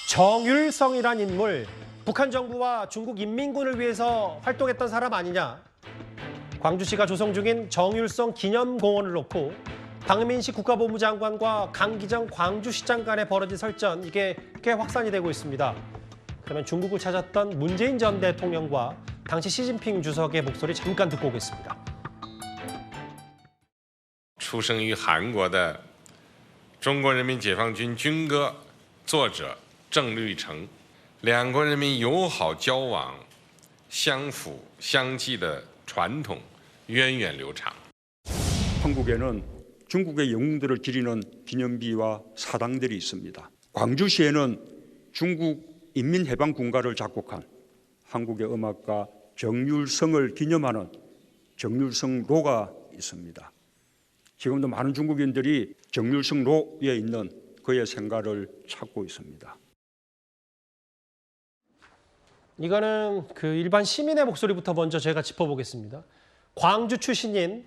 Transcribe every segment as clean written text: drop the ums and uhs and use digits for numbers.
정율성이란 인물, 북한 정부와 중국 인민군을 위해서 활동했던 사람 아니냐. 광주시가 조성 중인 정율성 기념공원을 놓고 박민식 국가보훈부 장관과 강기정 광주시장 간에 벌어진 설전, 이게 꽤 확산이 되고 있습니다. 그러면 중국을 찾았던 문재인 전 대통령과 당시 시진핑 주석의 목소리 잠깐 듣고 오겠습니다. 出生于韩国的中国人民解放军军歌作者郑律成，两国人民友好交往、相辅相济的传统源远流长。 한국에는 중국의 영웅들을 기리는 기념비와 사당들이 있습니다. 광주시에는 중국 인민해방군가를 작곡한 한국의 음악가 정율성을 기념하는 정율성로가 있습니다. 지금도 많은 중국인들이 정율성로에 있는 그의 생가를 찾고 있습니다. 이거는 그 일반 시민의 목소리부터 먼저 제가 짚어보겠습니다. 광주 출신인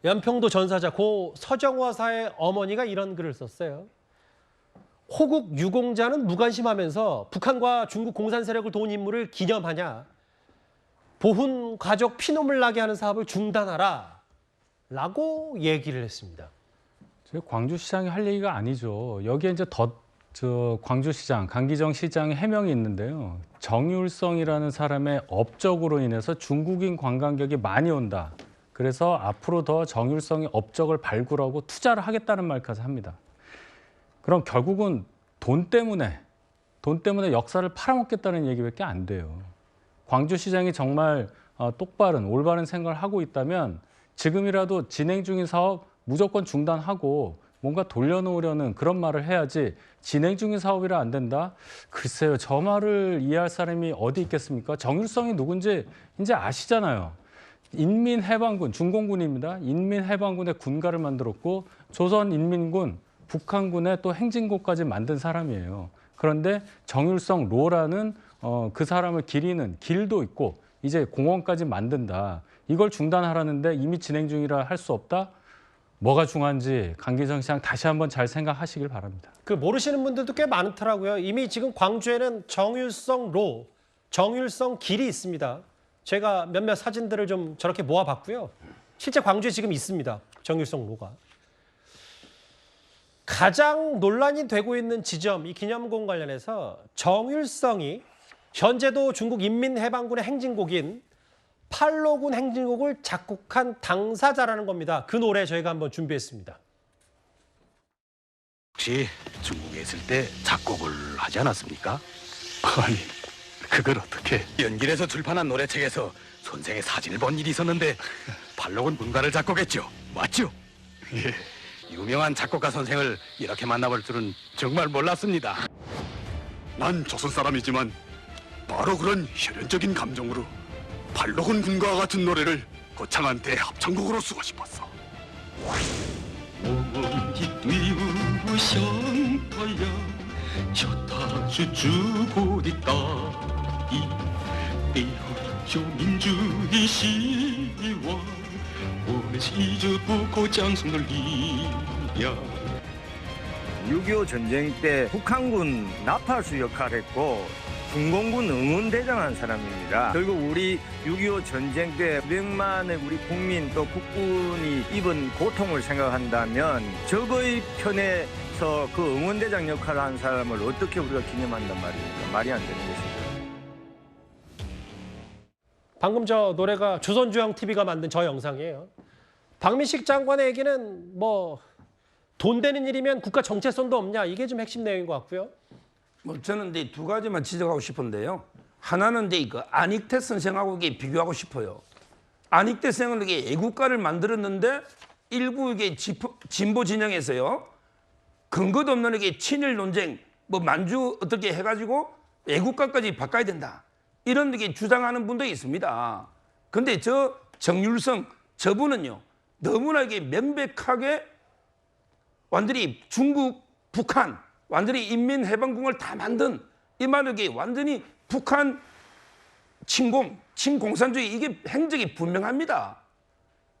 연평도 전사자 고 서정화사의 어머니가 이런 글을 썼어요. 호국 유공자는 무관심하면서 북한과 중국 공산 세력을 도운 인물을 기념하냐. 보훈 가족 피눈물 나게 하는 사업을 중단하라. 라고 얘기를 했습니다. 광주시장이 할 얘기가 아니죠. 여기에 이제 광주시장, 강기정 시장의 해명이 있는데요. 정율성이라는 사람의 업적으로 인해서 중국인 관광객이 많이 온다. 그래서 앞으로 더 정율성의 업적을 발굴하고 투자를 하겠다는 말까지 합니다. 그럼 결국은 돈 때문에 역사를 팔아먹겠다는 얘기밖에 안 돼요. 광주시장이 정말 똑바른, 올바른 생각을 하고 있다면 지금이라도 진행 중인 사업 무조건 중단하고 뭔가 돌려놓으려는 그런 말을 해야지, 진행 중인 사업이라 안 된다? 글쎄요, 저 말을 이해할 사람이 어디 있겠습니까? 정율성이 누군지 이제 아시잖아요. 인민해방군, 중공군입니다. 인민해방군의 군가를 만들었고 조선인민군, 북한군의 또 행진곡까지 만든 사람이에요. 그런데 정율성 로라는 그 사람을 기리는 길도 있고 이제 공원까지 만든다. 이걸 중단하라는데 이미 진행 중이라 할 수 없다? 뭐가 중요한지 강기정 시장 다시 한번 잘 생각하시길 바랍니다. 그 모르시는 분들도 꽤 많더라고요. 이미 지금 광주에는 정율성 로, 정율성 길이 있습니다. 제가 몇몇 사진들을 좀 저렇게 모아봤고요. 실제 광주에 지금 있습니다. 정율성 로가. 가장 논란이 되고 있는 지점, 이 기념공 관련해서 정율성이 현재도 중국 인민해방군의 행진곡인 팔로군 행진곡을 작곡한 당사자라는 겁니다. 그 노래 저희가 한번 준비했습니다. 혹시 중국에 있을 때 작곡을 하지 않았습니까? 아니, 그걸 어떻게? 연길에서 출판한 노래책에서 선생의 사진을 본 일이 있었는데 팔로군 군가를 작곡했죠. 맞죠? 예. 유명한 작곡가 선생을 이렇게 만나볼 줄은 정말 몰랐습니다. 난 조선 사람이지만 바로 그런 혈연적인 감정으로 팔로군 군가와 같은 노래를 거창한 대합창곡으로 쓰고 싶었어. 我的队伍向太阳，脚踏着祖国的大地，背后有民族的希望，我们骑着不可将son的力量。 6.25 전쟁 때 북한군 나팔수 역할을 했고 중공군 응원대장한 사람입니다. 결국 우리 6.25 전쟁 때 수백만의 우리 국민 또 국군이 입은 고통을 생각한다면 적의 편에서 그 응원대장 역할을 한 사람을 어떻게 우리가 기념한단 말입니까? 말이 안 되는 것이죠. 방금 저 노래가 조선중앙TV가 만든 저 영상이에요. 박민식 장관의 얘기는 뭐 돈 되는 일이면 국가 정체성도 없냐, 이게 좀 핵심 내용인 것 같고요. 뭐 저는 이제 두 가지만 지적하고 싶은데요. 하나는 이제 그 안익태 선생하고 이게 비교하고 싶어요. 안익태 선생은 이게 애국가를 만들었는데 일부 이게 진보 진영에서요, 근거도 없는 이게 친일 논쟁, 뭐 만주 어떻게 해가지고 애국가까지 바꿔야 된다, 이런 이게 주장하는 분도 있습니다. 근데 저 정율성 저분은요, 너무나 이게 명백하게 완전히 중국, 북한, 완전히 인민해방군을 다 만든 이 말은 이게 완전히 북한 친공산주의 이게 행적이 분명합니다.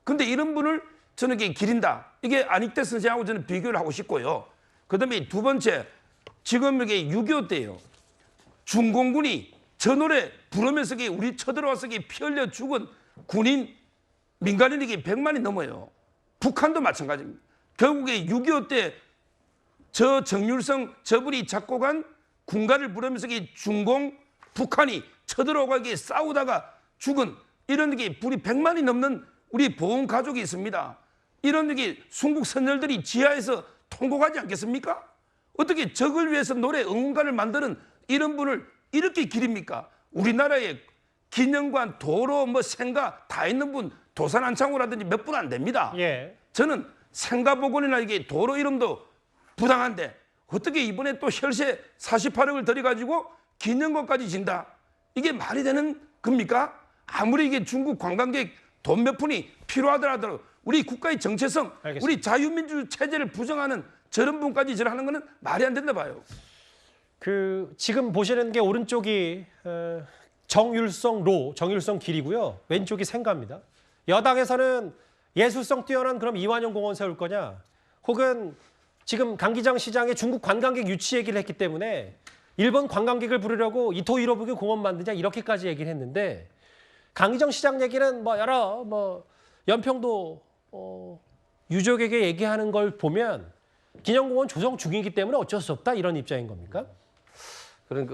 근데 이런 분을 저는 이게 기린다. 이게 안익태 선생하고 저는 비교를 하고 싶고요. 그다음에 두 번째, 지금 이게 6.25 때요. 중공군이 저 노래 부르면서 우리 쳐들어와서 피 흘려 죽은 군인 민간인이 100만이 넘어요. 북한도 마찬가지입니다. 결국에 6.25 때 저 정률성 저분이 작곡한 군가를 부르면서 중공 북한이 쳐들어오고 싸우다가 죽은 이런 불이 100만이 넘는 우리 보훈 가족이 있습니다. 이런 순국 선열들이 지하에서 통곡하지 않겠습니까? 어떻게 적을 위해서 노래 응원가를 만드는 이런 분을 이렇게 기립니까? 우리나라에 기념관, 도로, 생가 다 있는 분 도산 안창호라든지 몇 분 안 됩니다. 예. 저는 생가복원이나 도로 이름도 부당한데 어떻게 이번에 또 혈세 48억을 들여가지고 기념관까지 진다? 이게 말이 되는 겁니까? 아무리 이게 중국 관광객 돈 몇 푼이 필요하더라도 우리 국가의 정체성, 알겠습니다. 우리 자유민주 체제를 부정하는 저런 분까지 저러는 거는 말이 안 된다 봐요. 지금 보시는 게 오른쪽이 정율성 길이고요. 왼쪽이 생가입니다. 여당에서는 예술성 뛰어난 그럼 이완용 공원 세울 거냐? 혹은 지금 강기정 시장의 중국 관광객 유치 얘기를 했기 때문에 일본 관광객을 부르려고 이토 히로부기 공원 만드냐 이렇게까지 얘기를 했는데 강기정 시장 얘기는 여러 연평도 유족에게 얘기하는 걸 보면 기념공원 조성 중이기 때문에 어쩔 수 없다 이런 입장인 겁니까?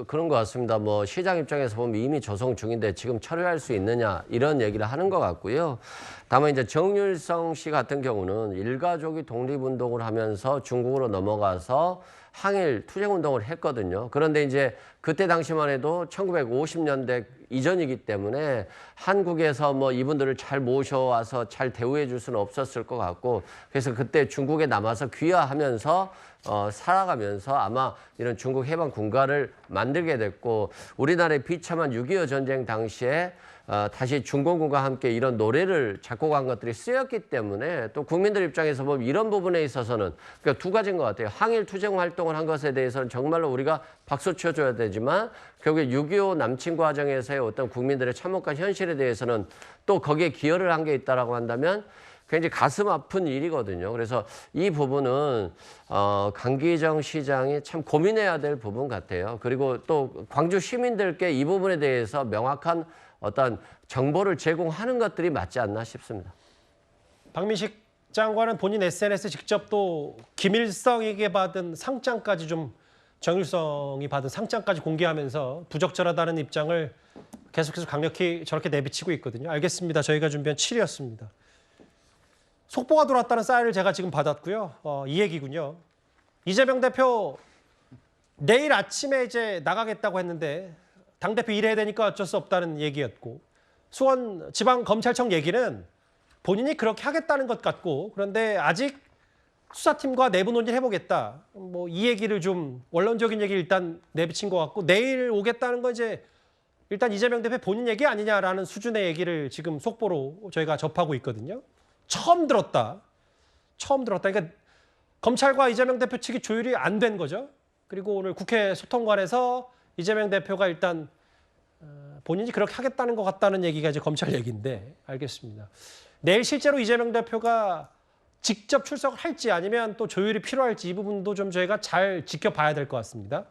그런 것 같습니다. 시장 입장에서 보면 이미 조성 중인데 지금 처리할 수 있느냐 이런 얘기를 하는 것 같고요. 다만 이제 정율성 씨 같은 경우는 일가족이 독립운동을 하면서 중국으로 넘어가서 항일 투쟁운동을 했거든요. 그런데 이제 그때 당시만 해도 1950년대 이전이기 때문에 한국에서 이분들을 잘 모셔와서 잘 대우해 줄 수는 없었을 것 같고 그래서 그때 중국에 남아서 귀화하면서 살아가면서 아마 이런 중국 해방 군가를 만들게 됐고 우리나라의 비참한 6.25 전쟁 당시에 다시 중공군과 함께 이런 노래를 작곡한 것들이 쓰였기 때문에 또 국민들 입장에서 보면 이런 부분에 있어서는 그러니까 두 가지인 것 같아요. 항일 투쟁 활동을 한 것에 대해서는 정말로 우리가 박수 쳐줘야 되지만 결국에 6.25 남침 과정에서의 어떤 국민들의 참혹한 현실에 대해서는 또 거기에 기여를 한 게 있다라고 한다면 굉장히 가슴 아픈 일이거든요. 그래서 이 부분은 강기정 시장이 참 고민해야 될 부분 같아요. 그리고 또 광주 시민들께 이 부분에 대해서 명확한 어떤 정보를 제공하는 것들이 맞지 않나 싶습니다. 박민식 장관은 본인 SNS에 직접 또 김일성에게 받은 상장까지 정일성이 받은 상장까지 공개하면서 부적절하다는 입장을 계속해서 강력히 저렇게 내비치고 있거든요. 알겠습니다. 저희가 준비한 7위였습니다. 속보가 들어왔다는 사인을 제가 지금 받았고요. 이 얘기군요. 이재명 대표 내일 아침에 이제 나가겠다고 했는데 당대표 일해야 되니까 어쩔 수 없다는 얘기였고 수원 지방검찰청 얘기는 본인이 그렇게 하겠다는 것 같고 그런데 아직 수사팀과 내부 논의를 해보겠다. 이 얘기를 좀 원론적인 얘기를 일단 내비친 것 같고 내일 오겠다는 건 이제 일단 이재명 대표 본인 얘기 아니냐라는 수준의 얘기를 지금 속보로 저희가 접하고 있거든요. 처음 들었다. 그러니까 검찰과 이재명 대표 측이 조율이 안 된 거죠. 그리고 오늘 국회 소통관에서 이재명 대표가 일단 본인이 그렇게 하겠다는 것 같다는 얘기가 이제 검찰 얘기인데 알겠습니다. 내일 실제로 이재명 대표가 직접 출석을 할지 아니면 또 조율이 필요할지 이 부분도 좀 저희가 잘 지켜봐야 될 것 같습니다.